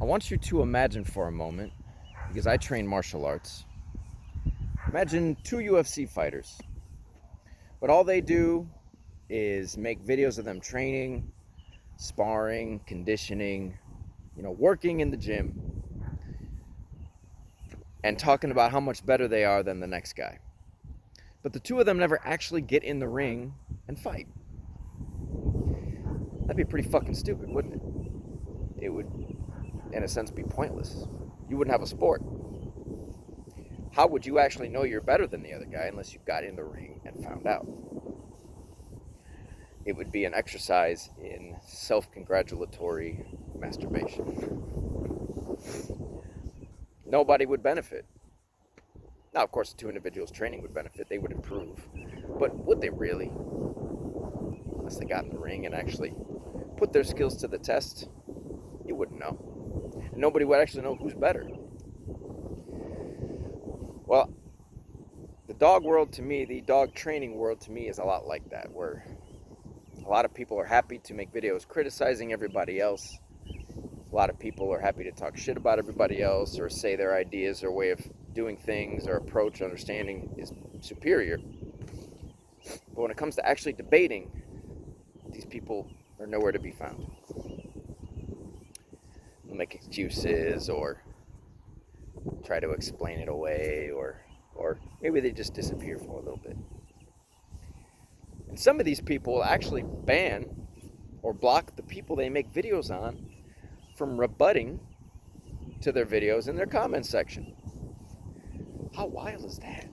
I want you to imagine for a moment, because I train martial arts, imagine two UFC fighters, but all they do is make videos of them training, sparring, conditioning, working in the gym, and talking about how much better they are than the next guy. But the two of them never actually get in the ring and fight. That'd be pretty fucking stupid, wouldn't it? It would, in a sense, be pointless. You wouldn't have a sport. How would you actually know you're better than the other guy unless you got in the ring and found out? It would be an exercise in self-congratulatory masturbation. Nobody would benefit. Now, of course, the two individuals training would benefit. They would improve. But would they really? Unless they got in the ring and actually put their skills to the test, you wouldn't know. And nobody would actually know who's better. Well, the dog world to me, the dog training world to me is a lot like that, where a lot of people are happy to make videos criticizing everybody else. A lot of people are happy to talk shit about everybody else or say their ideas or way of doing things or approach, understanding is superior. But when it comes to actually debating, these people are nowhere to be found. They'll make excuses or try to explain it away, or maybe they just disappear for a little bit. And some of these people will actually ban or block the people they make videos on from rebutting to their videos in their comment section. How wild is that?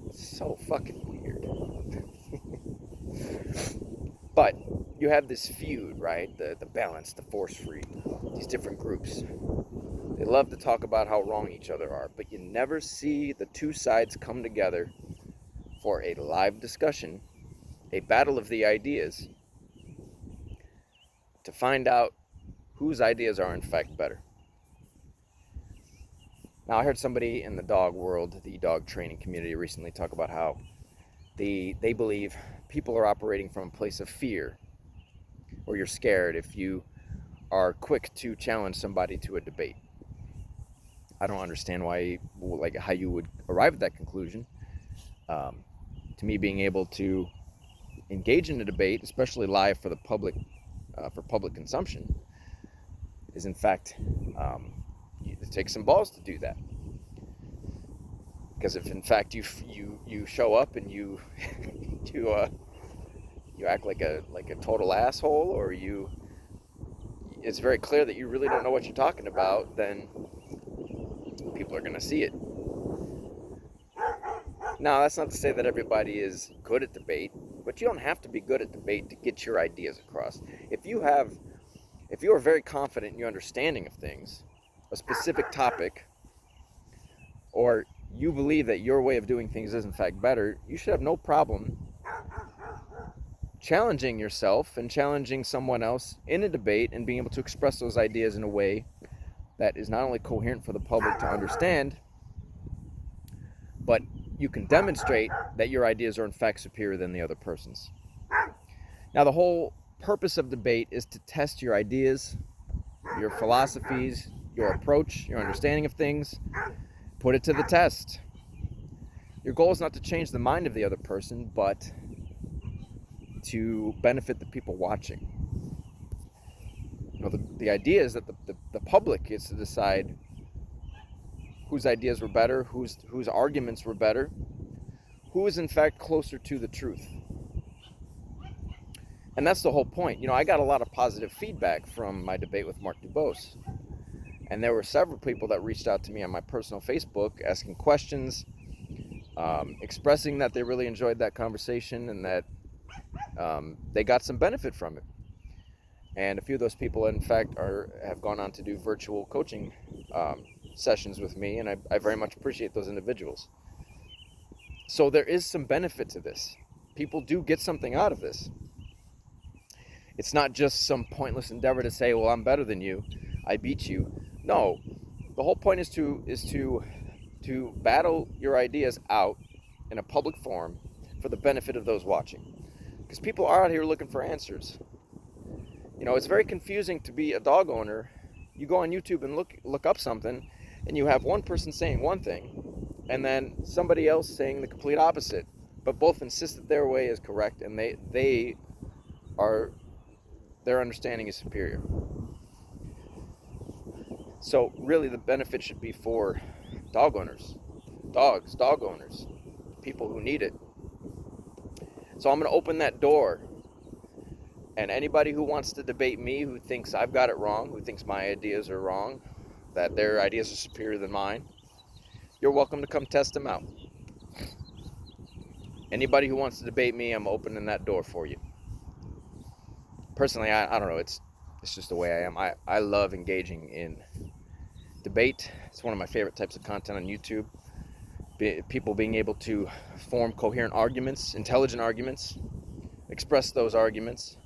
It's so fucking weird. But you have this feud, right? The balance, the force free, these different groups. They love to talk about how wrong each other are, but you never see the two sides come together for a live discussion, a battle of the ideas, to find out whose ideas are in fact better. Now, I heard somebody in the dog world, the dog training community, recently talk about how they believe people are operating from a place of fear, or you're scared if you are quick to challenge somebody to a debate. I don't understand how you would arrive at that conclusion. To me, being able to engage in a debate, especially live for the public, for public consumption, is in fact, it takes some balls to do that. Because if in fact you show up and you act like a total asshole, or it's very clear that you really don't know what you're talking about, then people are going to see it. Now, that's not to say that everybody is good at debate, but you don't have to be good at debate to get your ideas across. If you are very confident in your understanding of things, a specific topic, or you believe that your way of doing things is in fact better, you should have no problem challenging yourself and challenging someone else in a debate and being able to express those ideas in a way that is not only coherent for the public to understand, but you can demonstrate that your ideas are in fact superior than the other person's. Now, the whole purpose of debate is to test your ideas, your philosophies, your approach, your understanding of things. Put it to the test. Your goal is not to change the mind of the other person, but to benefit the people watching. The idea is that the public gets to decide whose ideas were better, whose arguments were better, who is in fact closer to the truth. And that's the whole point. I got a lot of positive feedback from my debate with Mark Dubose. And there were several people that reached out to me on my personal Facebook asking questions, expressing that they really enjoyed that conversation and that they got some benefit from it. And a few of those people, in fact, have gone on to do virtual coaching sessions with me, and I very much appreciate those individuals. So there is some benefit to this. People do get something out of this. It's not just some pointless endeavor to say, well, I'm better than you, I beat you. No, the whole point is to battle your ideas out in a public forum for the benefit of those watching. Because people are out here looking for answers. It's very confusing to be a dog owner You go on YouTube and look up something, and you have one person saying one thing, and then somebody else saying the complete opposite, but both insist that their way is correct, and they are their understanding is superior. So really, the benefit should be for dog owners, dog owners, people who need it. So I'm going to open that door, and anybody who wants to debate me, who thinks I've got it wrong, who thinks my ideas are wrong, that their ideas are superior than mine, you're welcome to come test them out. Anybody who wants to debate me, I'm opening that door for you. Personally, I don't know, it's just the way I am. I love engaging in debate. It's one of my favorite types of content on YouTube. People being able to form coherent arguments, intelligent arguments, express those arguments,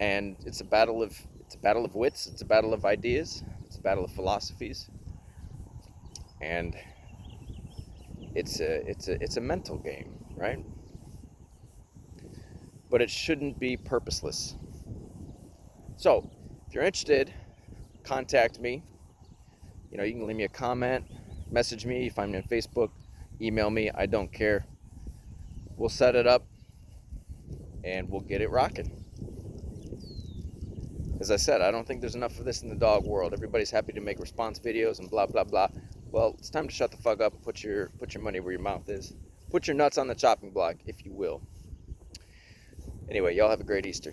and it's a battle of wits, it's a battle of ideas, it's a battle of philosophies, and it's a mental game, right? But it shouldn't be purposeless. So, if you're interested, contact me. You know, you can leave me a comment, message me, find me on Facebook, email me, I don't care. We'll set it up and we'll get it rocking. As I said, I don't think there's enough of this in the dog world. Everybody's happy to make response videos and blah blah blah. Well, it's time to shut the fuck up and put your money where your mouth is. Put your nuts on the chopping block, if you will. Anyway, y'all have a great Easter.